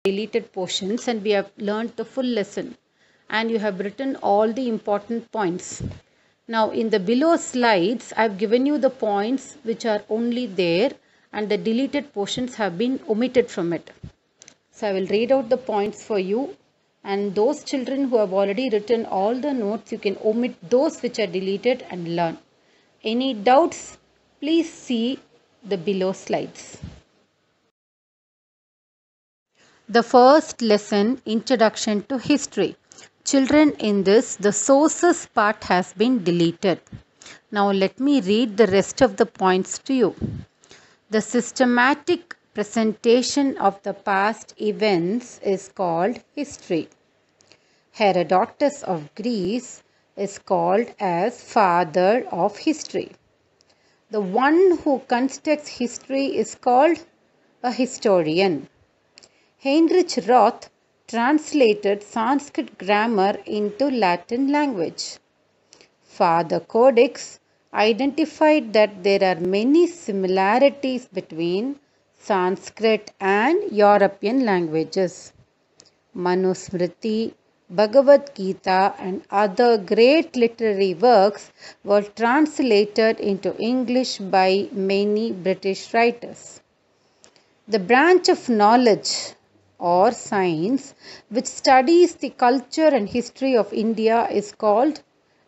deleted portions and we have learned the full lesson and you have written all the important points. Now in the below slides, I have given you the points which are only there and the deleted portions have been omitted from it. So I will read out the points for you, and those children who have already written all the notes, you can omit those which are deleted and learn. Any doubts? Please see the below slides. The first lesson, Introduction to History. Children, in this, the sources part has been deleted. Now let me read the rest of the points to you. The systematic presentation of the past events is called history. Herodotus of Greece is called as father of history. The one who constructs history is called a historian. Heinrich Roth translated Sanskrit grammar into Latin language. Father Codex identified that there are many similarities between Sanskrit and European languages. Manusmriti, Bhagavad Gita and other great literary works were translated into English by many British writers. The branch of knowledge or science which studies the culture and history of India is called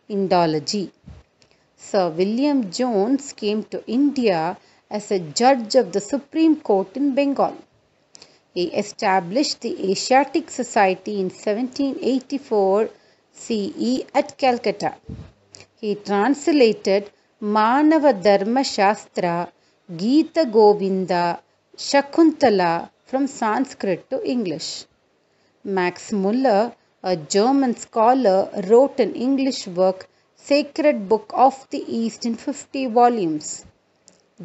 Indology. Sir William Jones came to India as a judge of the Supreme Court in Bengal. He established the Asiatic Society in 1784 CE at Calcutta. He translated Manava Dharma Shastra, Gita Govinda, Shakuntala from Sanskrit to English. Max Muller, a German scholar, wrote an English work, Sacred Book of the East, in 50 volumes.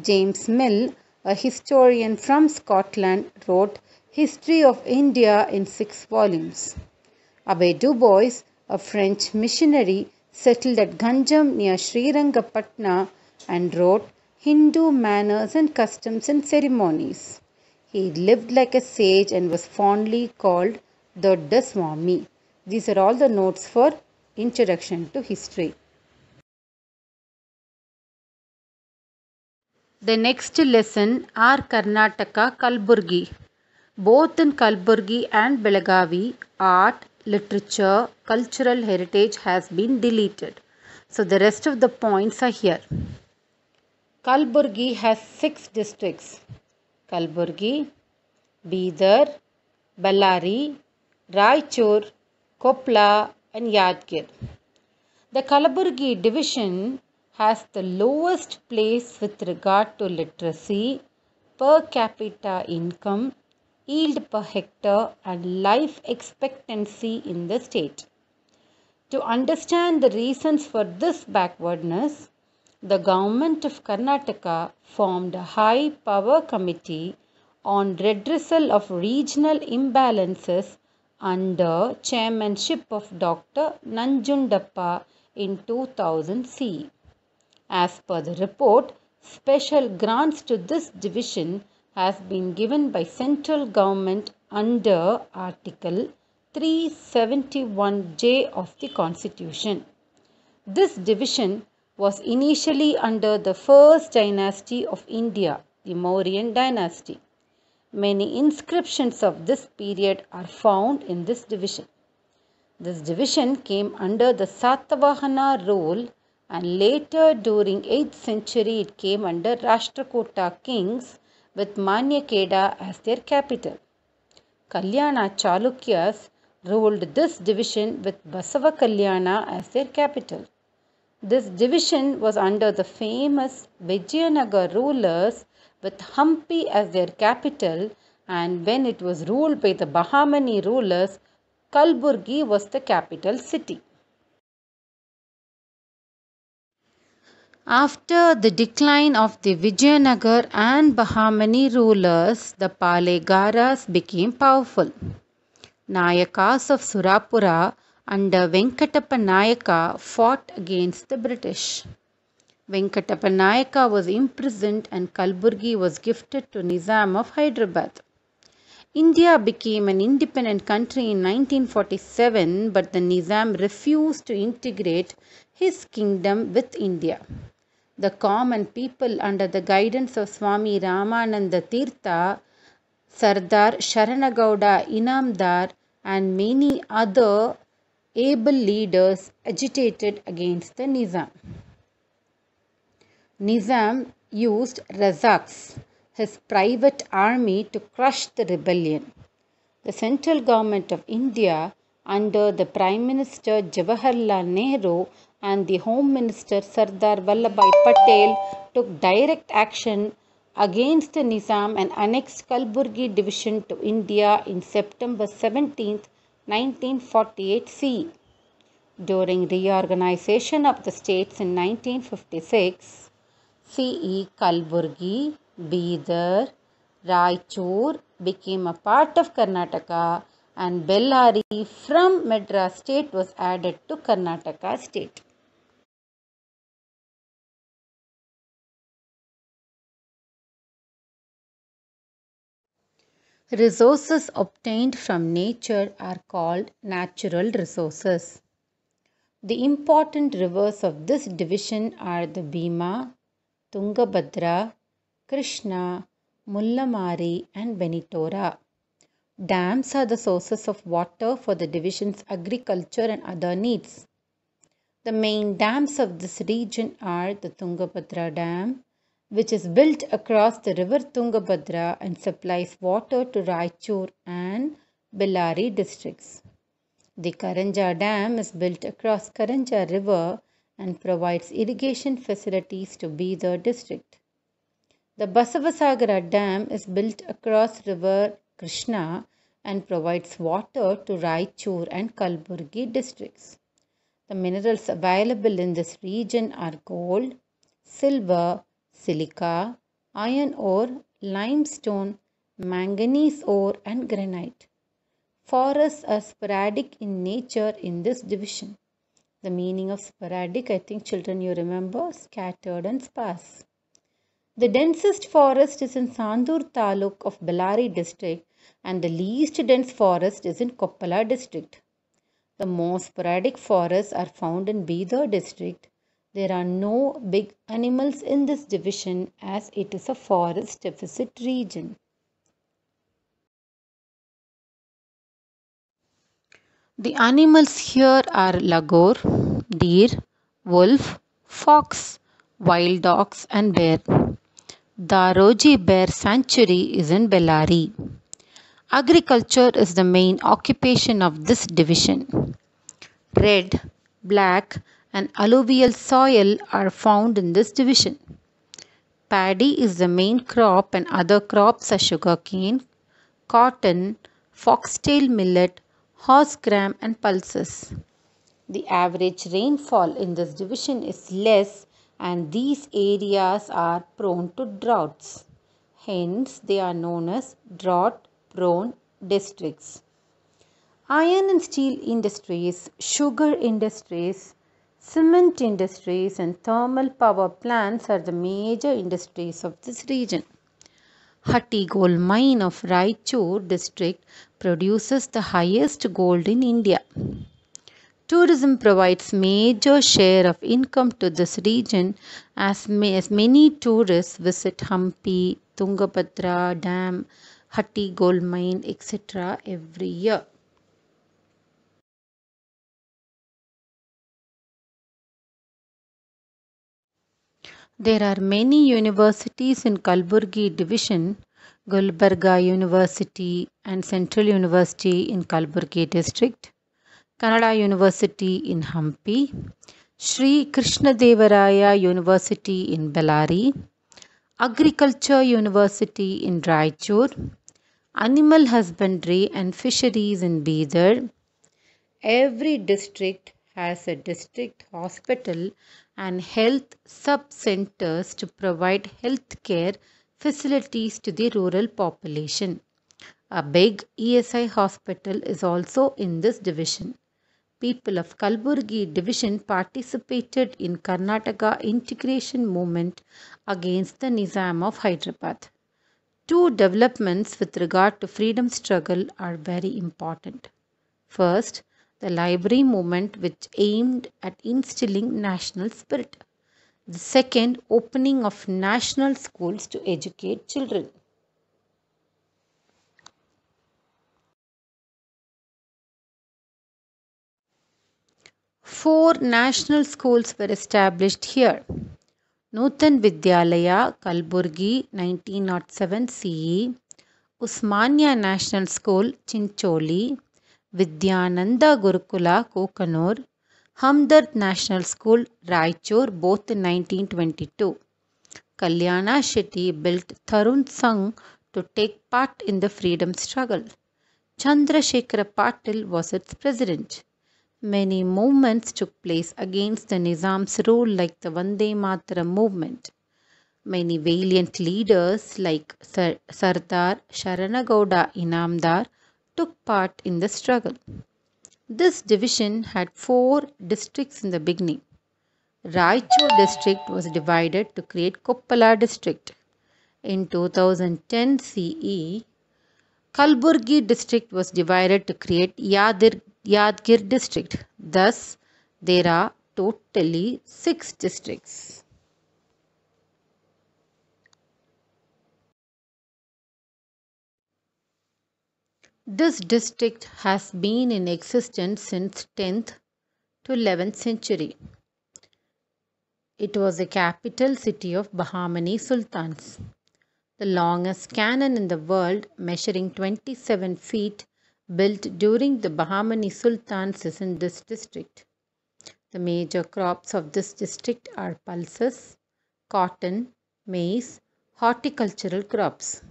James Mill, a historian from Scotland, wrote History of India in 6 volumes. Abbe Dubois, a French missionary, settled at Ganjam near Srirangapatna and wrote Hindu Manners and Customs and Ceremonies. He lived like a sage and was fondly called Dodda Swami. These are all the notes for Introduction to History. The next lesson are Karnataka, Kalburgi. Both in Kalburgi and Belagavi, art, literature, cultural heritage has been deleted. So the rest of the points are here. Kalburgi has 6 districts. Kalburgi, Bidar, Ballari, Raichur, Kopla and Yadgir. The Kalaburgi division has the lowest place with regard to literacy, per capita income, yield per hectare and life expectancy in the state. To understand the reasons for this backwardness, the government of Karnataka formed a high power committee on redressal of regional imbalances under chairmanship of Dr. Nanjundappa in 2000 CE. As per the report, special grants to this division has been given by central government under Article 371J of the Constitution. This division was initially under the first dynasty of India, the Mauryan dynasty. Many inscriptions of this period are found in this division. This division came under the Satavahana rule and later during 8th century it came under Rashtrakuta kings with Manyakeda as their capital. Kalyana Chalukyas ruled this division with Basava Kalyana as their capital. This division was under the famous Vijayanagar rulers with Hampi as their capital, and when it was ruled by the Bahmani rulers, Kalburgi was the capital city. After the decline of the Vijayanagar and Bahmani rulers, the Palegaras became powerful. Nayakas of Surapura under Venkatappa Nayaka fought against the British. Venkatappa Nayaka was imprisoned and Kalburgi was gifted to Nizam of Hyderabad. India became an independent country in 1947, but the Nizam refused to integrate his kingdom with India. The common people, under the guidance of Swami Ramananda Tirtha, Sardar Sharanagowda Inamdar, and many other able leaders, agitated against the Nizam. Nizam used Razaks, his private army, to crush the rebellion. The central government of India, under the Prime Minister Jawaharlal Nehru and the Home Minister Sardar Vallabhbhai Patel, took direct action against the Nizam and annexed Kalburgi division to India in September 17, 1948 CE. During reorganization of the states in 1956 CE, Kalburgi, Bidar, Raichur became a part of Karnataka, and Bellary from Madras state was added to Karnataka state. Resources obtained from nature are called natural resources. The important rivers of this division are the Bhima, Tungabhadra, Krishna, Mullamari, and Benitora. Dams are the sources of water for the division's agriculture and other needs. The main dams of this region are the Tungabhadra Dam, which is built across the river Tungabhadra and supplies water to Raichur and Bellary districts. The Karanja Dam is built across Karanja River and provides irrigation facilities to Bidar district. The Basavasagara Dam is built across river Krishna and provides water to Raichur and Kalburgi districts. The minerals available in this region are gold, silver, silica, iron ore, limestone, manganese ore, and granite. Forests are sporadic in nature in this division. The meaning of sporadic, I think children you remember, scattered and sparse. The densest forest is in Sandur Taluk of Bellary district, and the least dense forest is in Koppala district. The most sporadic forests are found in Bidar district. There are no big animals in this division as it is a forest deficit region. The animals here are lagor, deer, wolf, fox, wild dogs, and bear. The Roji Bear Sanctuary is in Bellary. Agriculture is the main occupation of this division. Red, black, and alluvial soil are found in this division. Paddy is the main crop, and other crops are sugarcane, cotton, foxtail millet, horse gram, and pulses. The average rainfall in this division is less, and these areas are prone to droughts. Hence, they are known as drought-prone districts. Iron and steel industries, sugar industries, cement industries, and thermal power plants are the major industries of this region. Hatti Gold Mine of Raichur district produces the highest gold in India. Tourism provides major share of income to this region as many tourists visit Hampi, Tungabhadra Dam, Hatti Gold Mine, etc. every year. There are many universities in Kalburgi division, Gulbarga University and Central University in Kalburgi district, Kannada University in Hampi, Sri Krishnadevaraya University in Bellary, Agriculture University in Raichur, Animal Husbandry and Fisheries in Bidar. Every district has a district hospital and health sub-centers to provide health care facilities to the rural population. A big ESI hospital is also in this division. People of Kalburgi division participated in Karnataka integration movement against the Nizam of Hyderabad. Two developments with regard to freedom struggle are very important. First, the library movement which aimed at instilling national spirit. The second, opening of national schools to educate children. Four national schools were established here. Nutan Vidyalaya, Kalburgi, 1907 CE, Usmania National School, Chincholi, Vidyananda Gurukula, Kokanur, Hamdard National School, Raichur, both in 1922. Kalyana Shetty built Tarun Sangh to take part in the freedom struggle. Chandrasekhara Patil was its president. Many movements took place against the Nizam's rule, like the Vande Mataram movement. Many valiant leaders like Sardar Sharanagowda Inamdar took part in the struggle. This division had 4 districts in the beginning. Raichur district was divided to create Koppala district. In 2010 CE, Kalburgi district was divided to create Yadgir district. Thus, there are totally 6 districts. This district has been in existence since 10th to 11th century. It was the capital city of Bahmani Sultans. The longest cannon in the world, measuring 27 feet, built during the Bahmani Sultans, is in this district. The major crops of this district are pulses, cotton, maize, horticultural crops.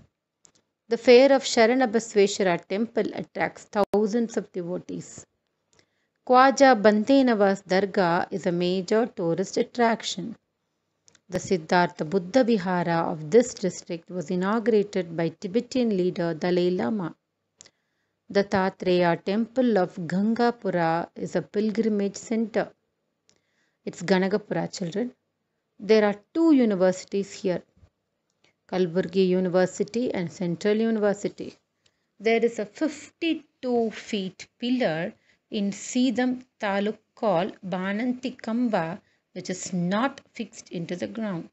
The fair of Sharanabasweshwara temple attracts thousands of devotees. Khwaja Bante Nawaz Dargah is a major tourist attraction. The Siddhartha Buddha Vihara of this district was inaugurated by Tibetan leader Dalai Lama. The Dattatreya temple of Gangapura is a pilgrimage center. It's Ganagapura, children. There are 2 universities here, Kalburgi University and Central University. There is a 52 feet pillar in Sidam Taluk called Bananti Kamba, which is not fixed into the ground.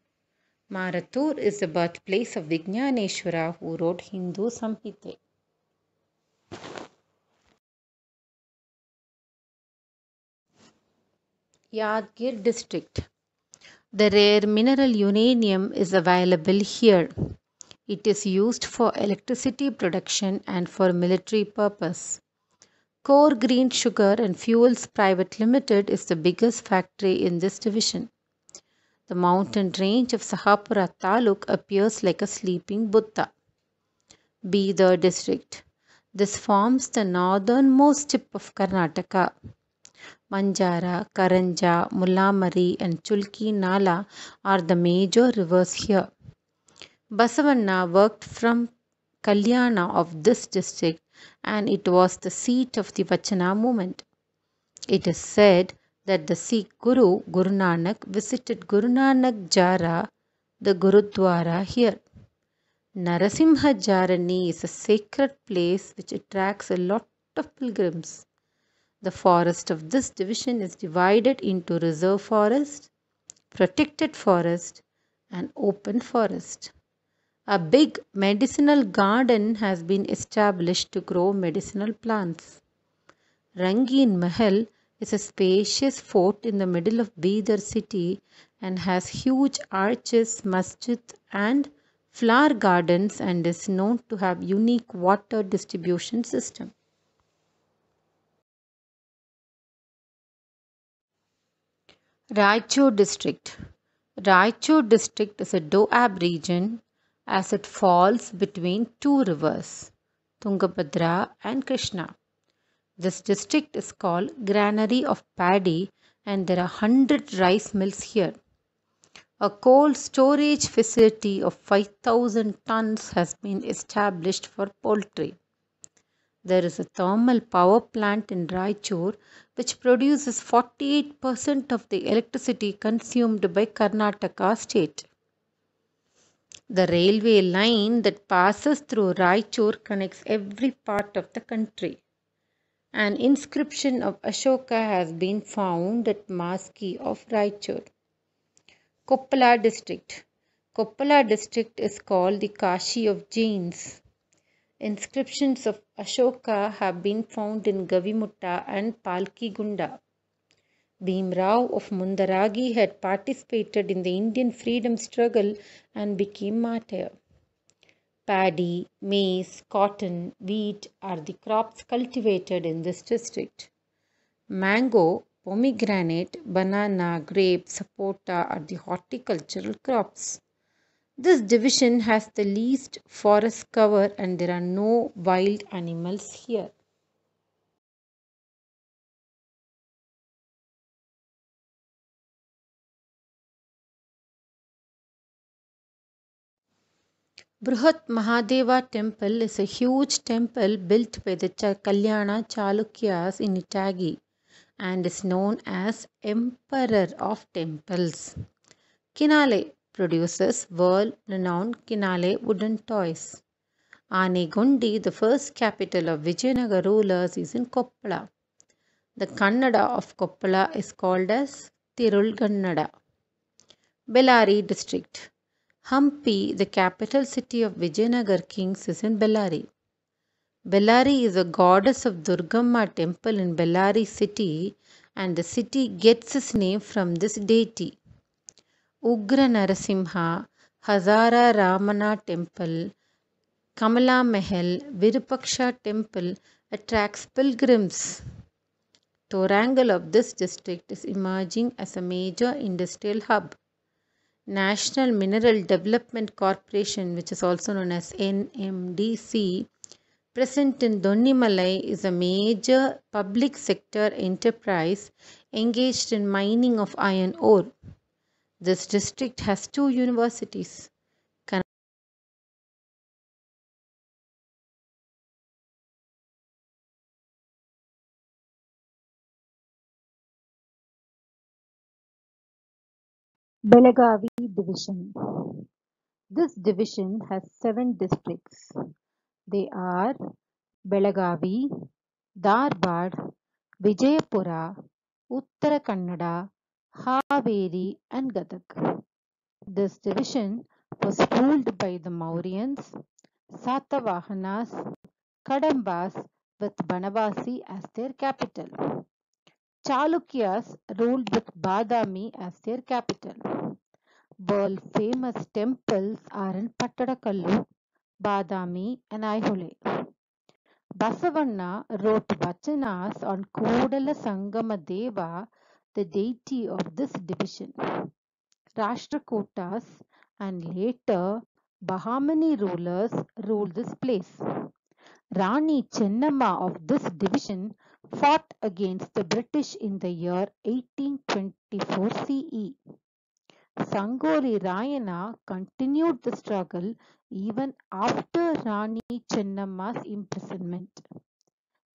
Marathur is the birthplace of Vijnaneshwara, who wrote Hindu Samhite. Yadgir district. The rare mineral uranium is available here. It is used for electricity production and for military purpose. Core Green Sugar and Fuels Private Limited is the biggest factory in this division. The mountain range of Sahapura Taluk appears like a sleeping Buddha. Bidar district. This forms the northernmost tip of Karnataka. Manjara, Karanja, Mulamari and Chulki Nala are the major rivers here. Basavanna worked from Kalyana of this district, and it was the seat of the Vachana movement. It is said that the Sikh Guru, Guru Nanak, visited Guru Nanak Jara, the Gurudwara here. Narasimha Jarani is a sacred place which attracts a lot of pilgrims. The forest of this division is divided into reserve forest, protected forest, and open forest. A big medicinal garden has been established to grow medicinal plants. Rangin Mahal is a spacious fort in the middle of Bidar city and has huge arches, masjid and flower gardens, and is known to have unique water distribution system. Raichur district. Raichur district is a Doab region as it falls between 2 rivers, Tungabhadra and Krishna. This district is called Granary of Paddy, and there are 100 rice mills here. A cold storage facility of 5,000 tons has been established for poultry. There is a thermal power plant in Raichur which produces 48% of the electricity consumed by Karnataka state. The railway line that passes through Raichur connects every part of the country. An inscription of Ashoka has been found at Maski of Raichur. Koppala district. Koppala district is called the Kashi of Jains. Inscriptions of Ashoka have been found in Gavimutta and Palkigunda. Bhimrao of Mundaragi had participated in the Indian freedom struggle and became martyr. Paddy, maize, cotton, wheat are the crops cultivated in this district. Mango, pomegranate, banana, grape, sapota are the horticultural crops. This division has the least forest cover and there are no wild animals here. Bruhat Mahadeva temple is a huge temple built by the Kalyana Chalukyas in Itagi and is known as Emperor of Temples. Kinale produces world-renowned Kinale wooden toys. Anegundi, the first capital of Vijayanagar rulers, is in Koppala. The Kannada of Koppala is called as Tirulgannada. Bellary district. Hampi, the capital city of Vijayanagar kings, is in Bellary. Bellary is a goddess of Durgamma temple in Bellary city and the city gets its name from this deity. Ugra Narasimha, Hazara Ramana temple, Kamala Mahal, Virupaksha temple attracts pilgrims. Torangal of this district is emerging as a major industrial hub. National Mineral Development Corporation, which is also known as NMDC, present in Donnimalai, is a major public sector enterprise engaged in mining of iron ore. This district has two universities. Belagavi division. This division has 7 districts. They are Belagavi, Darbad, Vijayapura, Uttara Kannada, Haveri and Gadag. This division was ruled by the Mauryans, Satavahanas, Kadambas with Banavasi as their capital. Chalukyas ruled with Badami as their capital. World famous temples are in Pattadakallu, Badami and Aihole. Basavanna wrote vachanas on Kodala Sangama Deva, the deity of this division. Rashtrakutas and later Bahmani rulers ruled this place. Rani Chennamma of this division fought against the British in the year 1824 CE. Sangoli Rayana continued the struggle even after Rani Chennamma's imprisonment.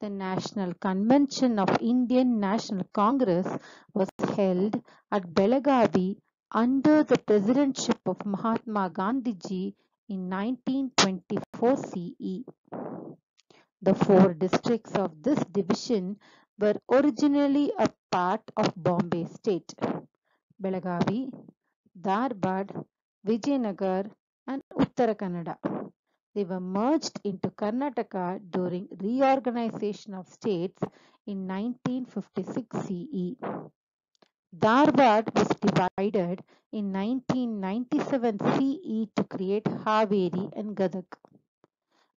The National Convention of Indian National Congress was held at Belagavi under the presidency of Mahatma Gandhiji in 1924 CE. The 4 districts of this division were originally a part of Bombay state: Belagavi, Darbad, Vijayanagar and Uttara Kannada. They were merged into Karnataka during reorganization of states in 1956 CE. Darbad was divided in 1997 CE to create Haveri and Gadag.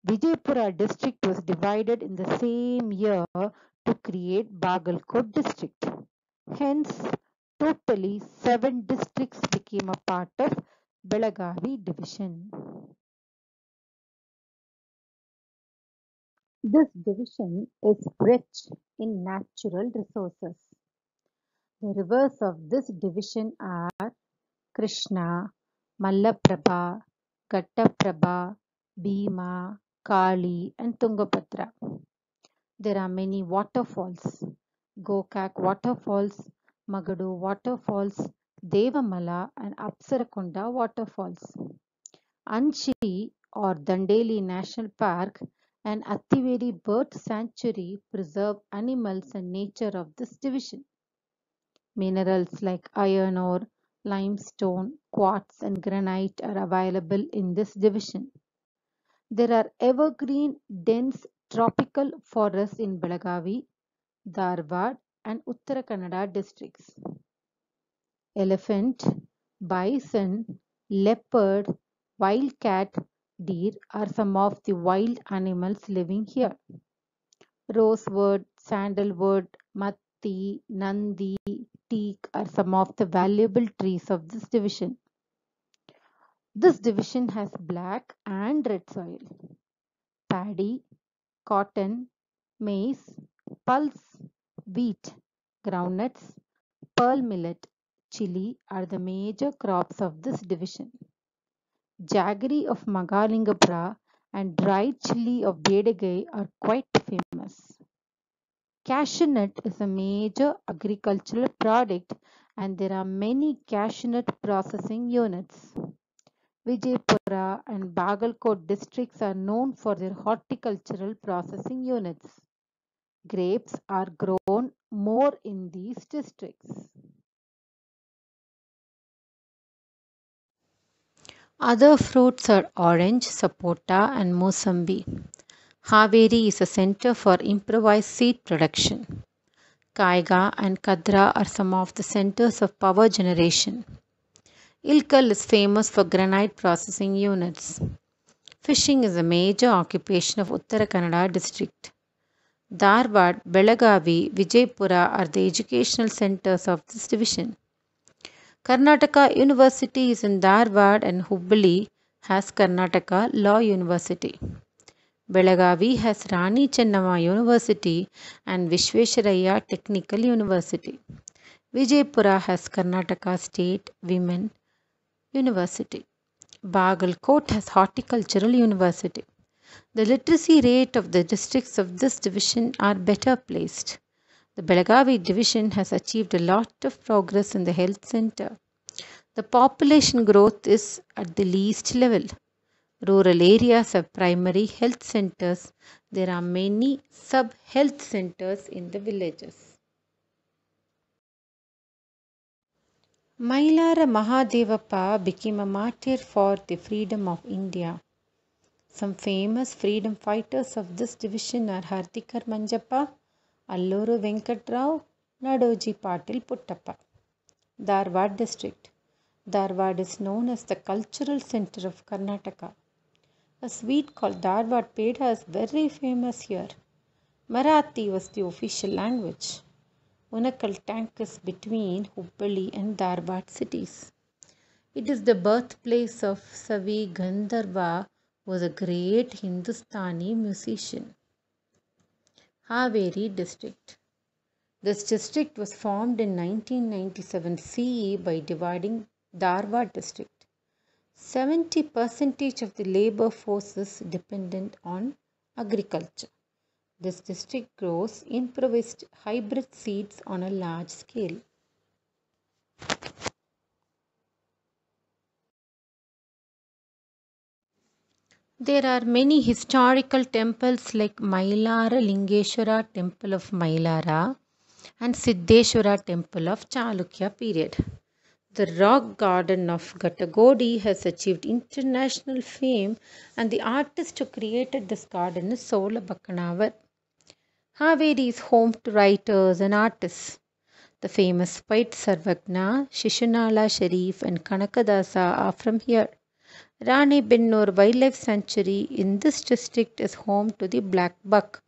Vijayapura district was divided in the same year to create Bagalkot district. Hence, totally 7 districts became a part of Belagavi division. This division is rich in natural resources. The rivers of this division are Krishna, Mallaprabha, Ghattaprabha, Bhima, Kali and Tungabhadra. There are many waterfalls: Gokak waterfalls, Magadu waterfalls, Devamala and Apsarakonda waterfalls. Anchi or Dandeli National Park and Attiveri Bird Sanctuary preserve animals and nature of this division. Minerals like iron ore, limestone, quartz, and granite are available in this division. There are evergreen, dense tropical forests in Belagavi, Dharwad, and Uttara Kannada districts. Elephant, bison, leopard, wildcat, deer are some of the wild animals living here. Rosewood, sandalwood, matti, nandi, teak are some of the valuable trees of this division. This division has black and red soil. Paddy, cotton, maize, pulse, wheat, groundnuts, pearl millet, chili are the major crops of this division. Jaggery of Magalingapura and dried chili of Bedagai are quite famous. Cashew nut is a major agricultural product and there are many cashew nut processing units. Vijaypura and Bagalkot districts are known for their horticultural processing units. Grapes are grown more in these districts. Other fruits are orange, sapota, and mosambi. Haveri is a center for improvised seed production. Kaiga and Kadra are some of the centers of power generation. Ilkal is famous for granite processing units. Fishing is a major occupation of Uttara Kannada district. Dharwad, Belagavi, Vijaypura are the educational centers of this division. Karnataka University is in Dharwad and Hubballi has Karnataka Law University. Belagavi has Rani Chennamma University and Visvesvaraya Technical University. Vijaypura has Karnataka State Women University. Bagalkot has Horticultural University. The literacy rate of the districts of this division are better placed. The Belagavi division has achieved a lot of progress in the health center. The population growth is at the least level. Rural areas have primary health centers. There are many sub-health centers in the villages. Mailara Mahadevappa became a martyr for the freedom of India. Some famous freedom fighters of this division are Hardikar Manjappa, Alluru Venkatrao, Nadoji Patil Puttappa. Dharwad district. Dharwad is known as the cultural center of Karnataka. A sweet called Dharwad Peda is very famous here. Marathi was the official language. Unakal tank is between Hubballi and Dharwad cities. It is the birthplace of Savi Gandharva, who was a great Hindustani musician. Haveri district. This district was formed in 1997 CE by dividing Dharwad district. 70% of the labor force is dependent on agriculture. This district grows improvised hybrid seeds on a large scale. There are many historical temples like Mailara Lingeshwara Temple of Mailara and Siddheshwara Temple of Chalukya period. The rock garden of Gatagodi has achieved international fame and the artist who created this garden is Sola Bakkanavar. Haveri is home to writers and artists. The famous poet Sarvagna, Shishunala Sharif and Kanakadasa are from here. Rani Bennur Wildlife Sanctuary in this district is home to the black buck.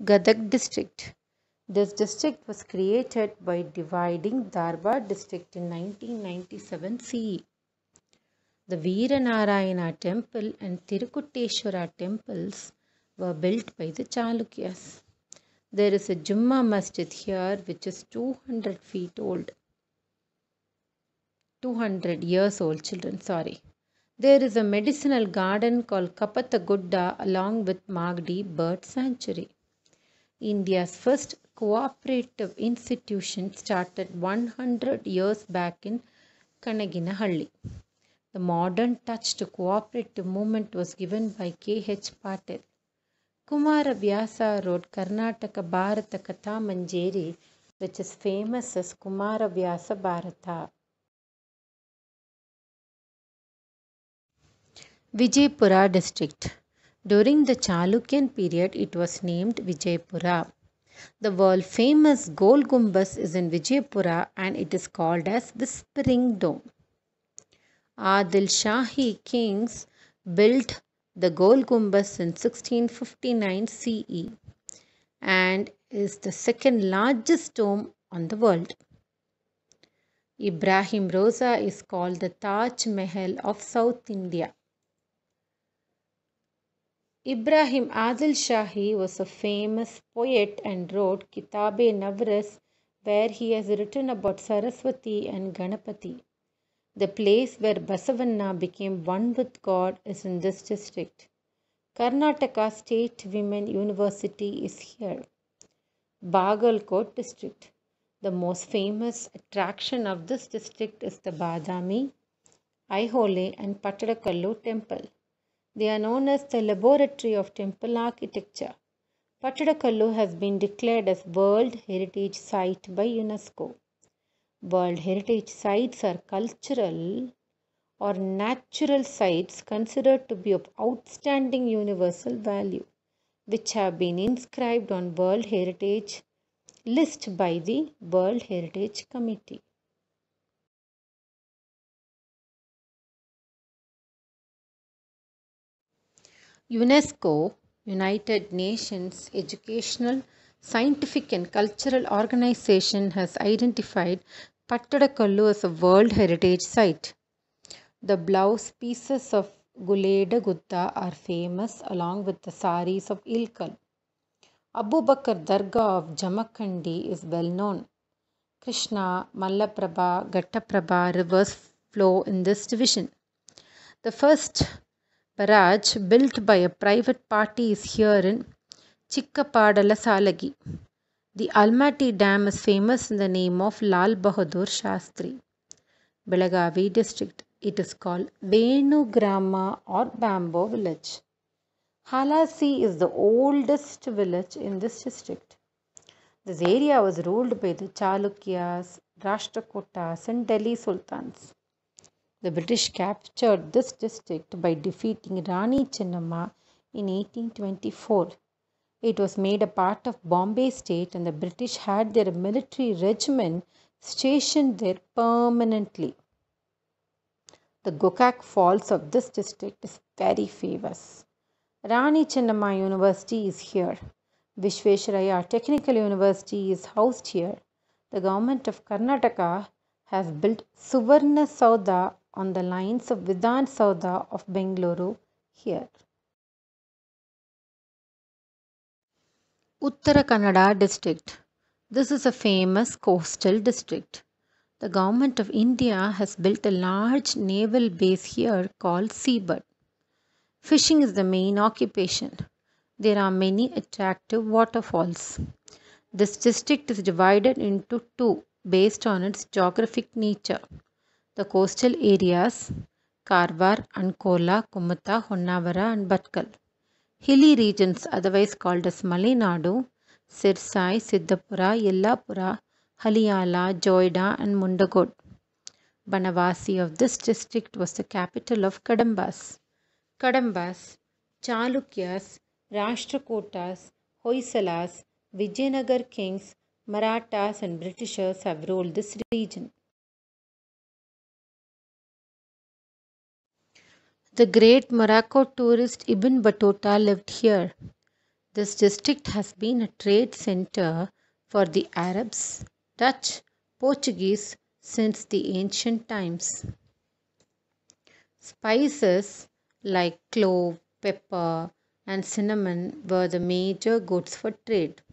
Gadag district. This district was created by dividing Dharwad district in 1997 CE. The Veeranarayana temple and Tirukutteshwara temples were built by the Chalukyas. There is a Jumma Masjid here which is 200 years old children, There is a medicinal garden called Kapatagudda along with Magdi Bird Sanctuary. India's first cooperative institution started 100 years back in Kanaginahalli. The modern touch to cooperative movement was given by K.H. Patil. Kumaravyasa wrote Karnataka Bharata Katha Manjeri, which is famous as Kumaravyasa Bharata. Vijaypura district. During the Chalukyan period, it was named Vijaypura. The world famous Gol Gumbaz is in Vijaypura and it is called as Whispering Dome. Adil Shahi kings built the Gol Gumbaz in 1659 CE and is the second largest dome on the world. Ibrahim Roza is called the Taj Mahal of South India. Ibrahim Adil Shahi was a famous poet and wrote Kitab-e-Navras, where he has written about Saraswati and Ganapati. The place where Basavanna became one with God is in this district. Karnataka State Women University is here. Bagalkot district. The most famous attraction of this district is the Badami, Aihole and Pattadakallu temple. They are known as the laboratory of temple architecture. Pattadakallu has been declared as World Heritage Site by UNESCO. World Heritage Sites are cultural or natural sites considered to be of outstanding universal value, which have been inscribed on World Heritage List by the World Heritage Committee. UNESCO, United Nations Educational, Scientific and Cultural Organization, has identified Pattadakallu as a World Heritage Site. The blouse pieces of Guleda Gutta are famous along with the saris of Ilkal. Abu Bakr Dargah of Jamakhandi is well known. Krishna, Mallaprabha, Ghattaprabha rivers flow in this division. The first barrage built by a private party is here in Chikkapadala Salagi. The Almaty Dam is famous in the name of Lal Bahadur Shastri. Belagavi district. It is called Venugrama or Bamboo village. Halasi is the oldest village in this district. This area was ruled by the Chalukyas, Rashtrakutas and Delhi Sultans. The British captured this district by defeating Rani Chennamma in 1824. It was made a part of Bombay state and the British had their military regiment stationed there permanently. The Gokak Falls of this district is very famous. Rani Chennamma University is here. Vishvesvaraya Technical University is housed here. The government of Karnataka has built Suvarna Sauda on the lines of Vidhan Sauda of Bengaluru here. Uttara Kannada district. This is a famous coastal district. The government of India has built a large naval base here called Seabird. Fishing is the main occupation. There are many attractive waterfalls. This district is divided into two based on its geographic nature. The coastal areas Karwar, Ankola, Kumutta, Honnavara and Batkal. Hilly regions otherwise called as Malenadu, Sirsai, Siddhapura, Yellapura, Haliyala, Joyda and Mundagod. Banavasi of this district was the capital of Kadambas. Kadambas, Chalukyas, Rashtrakutas, Hoysalas, Vijayanagar kings, Marathas and Britishers have ruled this region. The great Morocco tourist Ibn Battuta lived here. This district has been a trade center for the Arabs, Dutch, Portuguese since the ancient times. Spices like clove, pepper, and cinnamon were the major goods for trade.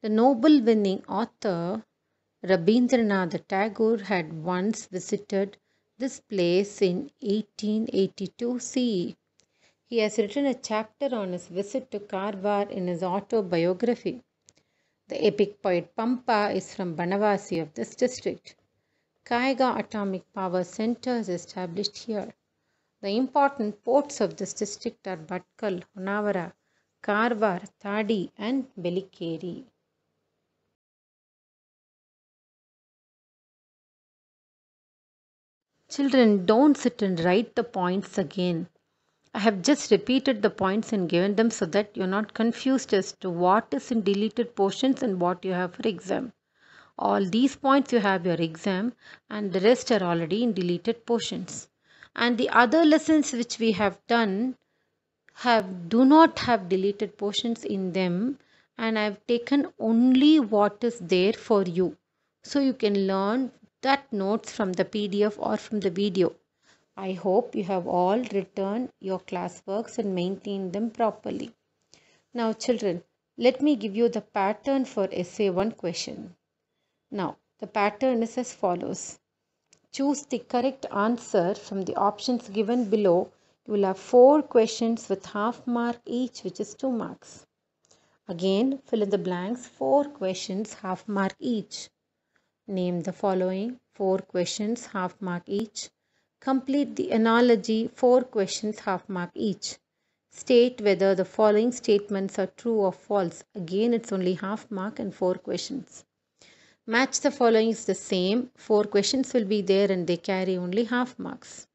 The Nobel winning author Rabindranath Tagore had once visited this place in 1882 CE. He has written a chapter on his visit to Karwar in his autobiography. The epic poet Pampa is from Banavasi of this district. Kaiga Atomic Power Center is established here. The important ports of this district are Bhatkal, Honavara, Karwar, Thadi and Belikeri. Children, don't sit and write the points again. I have just repeated the points and given them so that you're not confused as to what is in deleted portions and what you have for exam. All these points you have your exam and the rest are already in deleted portions. And the other lessons which we have done do not have deleted portions in them, and I've taken only what is there for you. So you can learn that notes from the PDF or from the video. I hope you have all written your classworks and maintained them properly. Now children, let me give you the pattern for essay 1 question. Now the pattern is as follows. Choose the correct answer from the options given below. You will have 4 questions with half mark each, which is 2 marks. Again, fill in the blanks, 4 questions, half mark each. Name the following 4 questions, half mark each. Complete the analogy, 4 questions, half mark each. State whether the following statements are true or false. Again, it's only half mark and 4 questions. Match the following is the same. 4 questions will be there and they carry only half marks.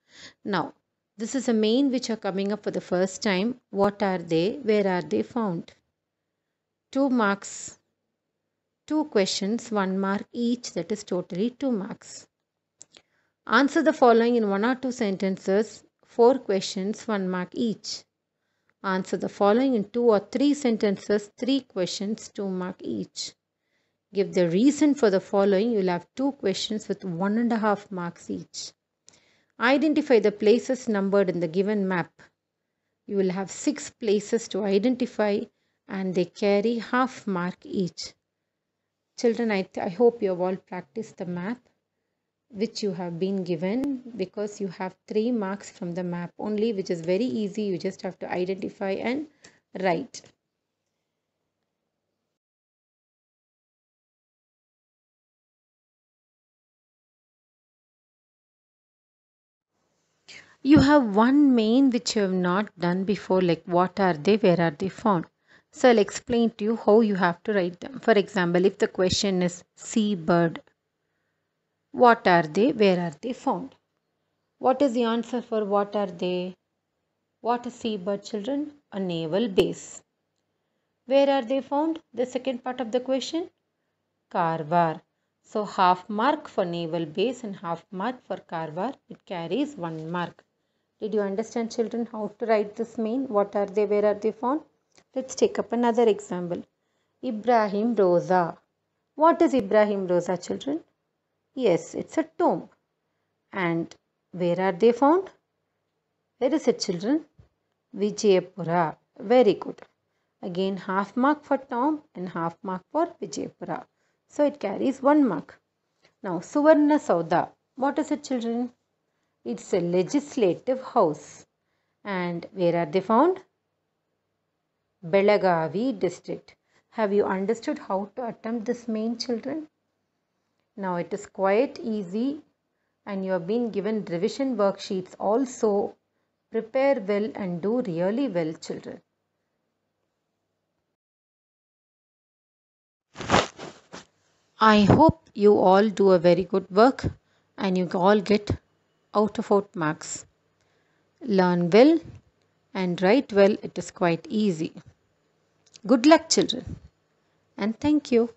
Now, this is a main which are coming up for the first time. What are they? Where are they found? 2 marks. 2 questions, 1 mark each, that is totally 2 marks. Answer the following in 1 or 2 sentences, 4 questions, 1 mark each. Answer the following in 2 or 3 sentences, 3 questions, 2 mark each. Give the reason for the following. You will have 2 questions with 1.5 marks each. Identify the places numbered in the given map. You will have 6 places to identify and they carry half mark each. Children, I hope you have all practiced the map which you have been given, because you have 3 marks from the map only, which is very easy. You just have to identify and write. You have one main which you have not done before, like what are they, where are they found. So I'll explain to you how you have to write them. For example, if the question is seabird, what are they, where are they found? What is the answer for what are they? What is seabird, children? A naval base. Where are they found? The second part of the question. Karwar. So half mark for naval base and half mark for Karwar. It carries 1 mark. Did you understand, children, how to write this main? What are they? Where are they found? Let's take up another example. Ibrahim Roza. What is Ibrahim Roza, children? Yes, it's a tomb. And where are they found? Where is it, children? Vijayapura. Very good. Again, half mark for tomb and half mark for Vijayapura. So it carries 1 mark. Now, Suvarna Sauda. What is it, children? It's a legislative house. And where are they found? Belagavi district. Have you understood how to attempt this main, children? Now it is quite easy and you have been given revision worksheets also. Prepare well and do really well, children. I hope you all do a very good work and you all get out of 8 marks. Learn well and write well. It is quite easy. Good luck, children, and thank you.